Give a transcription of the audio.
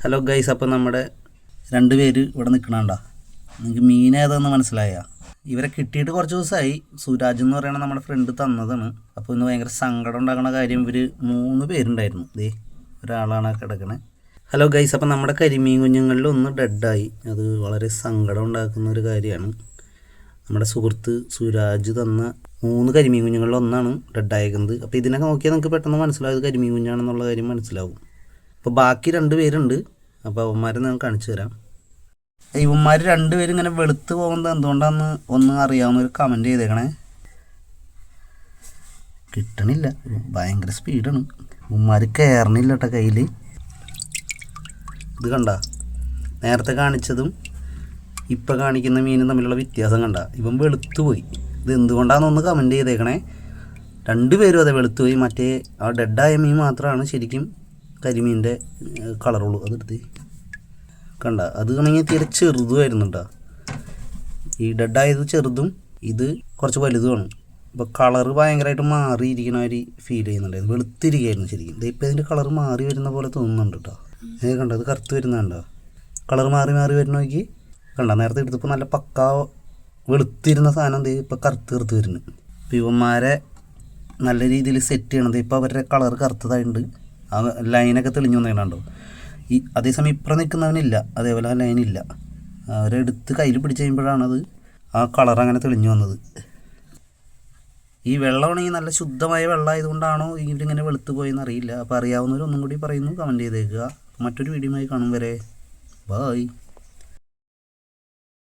Hello guys, അപ്പോൾ നമ്മുടെ രണ്ട് പേര് ഇവിടെ നിൽക്കണണ്ട. നിങ്ങൾക്ക് മീൻ ഏതാണെന്ന് മനസ്സിലായ? ഇവരെ കിട്ടിയിട്ട് കുറച്ച് ദിവസമായി. സുരാജ് എന്ന് പറയുന്ന നമ്മുടെ ഫ്രണ്ട് തന്നതാണ്. അപ്പോൾ ഇന്ന് ഭയങ്കര സങ്കടം ഉണ്ടാക്കുന്ന കാര്യം, ഇവർ 3 പേരുണ്ടായിരുന്നു. ദേ ഒരാളാണ് കിടക്കണേ. ഹലോ ഗൈസ്, അപ്പോൾ നമ്മുടെ കരിമീൻ കുഞ്ഞുങ്ങളിൽ ഒന്ന് ഡെഡായി. അത് വളരെ സങ്കടം ഉണ്ടാക്കുന്ന ഒരു കാര്യമാണ്. നമ്മുടെ സുഹൃത്ത് സുരാജ് തന്ന 3 കരിമീൻ കുഞ്ഞുങ്ങളിൽ ഒന്നാണ് ഡെഡായിരിക്കുന്നത്. അപ്പോൾ ഇതിനൊക്കെ നോക്കിയാൽ നിങ്ങൾക്ക് പെട്ടെന്ന് മനസ്സിലാവും ഇത് കരിമീൻ കുഞ്ഞാണെന്നുള്ള കാര്യം മനസ്സിലാവും. അപ്പോൾ ബാക്കി 2 പേരുണ്ട്. അപ്പോൾ അവന്മാരെ ഞാൻ കാണിച്ചു തരാം. ഇവന്മാർ 2 പേരും ഇങ്ങനെ വെളുത്ത് പോകുന്നത് എന്തുകൊണ്ടാണെന്ന് ഒന്ന് അറിയാവുന്നൊരു കമൻറ്റ് ചെയ്തേക്കണേ. കിട്ടണില്ല, ഭയങ്കര സ്പീഡാണ്. ഇവന്മാർ കയറണില്ല കേട്ടോ കയ്യിൽ. ഇത് കണ്ട, നേരത്തെ കാണിച്ചതും ഇപ്പം കാണിക്കുന്ന മീനും തമ്മിലുള്ള വ്യത്യാസം കണ്ട. ഇവൻ വെളുത്ത് പോയി. ഇത് എന്തുകൊണ്ടാണെന്നൊന്ന് കമൻറ്റ് ചെയ്തേക്കണേ. 2 പേരും അതെ വെളുത്ത് പോയി. മറ്റേ ആ ഡെഡായ മീൻ മാത്രമാണ് ശരിക്കും കരിമീൻ്റെ കളറുള്ളൂ. അതെടുത്ത് കണ്ട, അത് ആണെങ്കിൽ തീരെ ചെറുതുമായിരുന്നു കേട്ടോ. ഈ ഡെഡായത് ചെറുതും ഇത് കുറച്ച് വലുതുമാണ്. ഇപ്പോൾ കളറ് ഭയങ്കരമായിട്ട് മാറിയിരിക്കുന്ന ഒരു ഫീൽ ചെയ്യുന്നുണ്ടായിരുന്നു. വെളുത്തിരിക്കുകയായിരുന്നു ശരിക്കും. ഇപ്പോൾ ഇതിൻ്റെ കളറ് മാറി വരുന്ന പോലെ തോന്നുന്നുണ്ട് കേട്ടോ. കണ്ട, അത് കറുത്ത് വരുന്നുണ്ടോ? കളറ് മാറി മാറി വരുന്ന നോക്കി കണ്ട. നേരത്തെ എടുത്തപ്പോൾ നല്ല പക്കാ വെളുത്തിരുന്ന സാധനം ഇപ്പോൾ കറുത്ത് വരുന്നു. ഇപ്പോൾ ഇവന്മാരെ നല്ല രീതിയിൽ സെറ്റ് ചെയ്യണത്. ഇപ്പോൾ അവരുടെ കളറ് കറുത്തതായിട്ടുണ്ട്. ആ ലൈനൊക്കെ തെളിഞ്ഞു വന്നേക്കണുണ്ടോ? അതേസമയം ഇപ്പുറം നിൽക്കുന്നവനില്ല, അതേപോലെ ആ ലൈനില്ല. അവരെടുത്ത് കയ്യിൽ പിടിച്ച് കഴിയുമ്പോഴാണത് ആ കളർ അങ്ങനെ തെളിഞ്ഞു വന്നത്. ഈ വെള്ളമാണെങ്കിൽ നല്ല ശുദ്ധമായ വെള്ളമായതുകൊണ്ടാണോ ഇവരിങ്ങനെ വെളുത്ത് പോയെന്ന് അറിയില്ല. അപ്പോൾ അറിയാവുന്നവരൊന്നും കൂടി പറയുന്നു, കമൻറ്റ് ചെയ്തേക്കുക. മറ്റൊരു വീഡിയോയുമായി കാണും വരെ. ബായ്.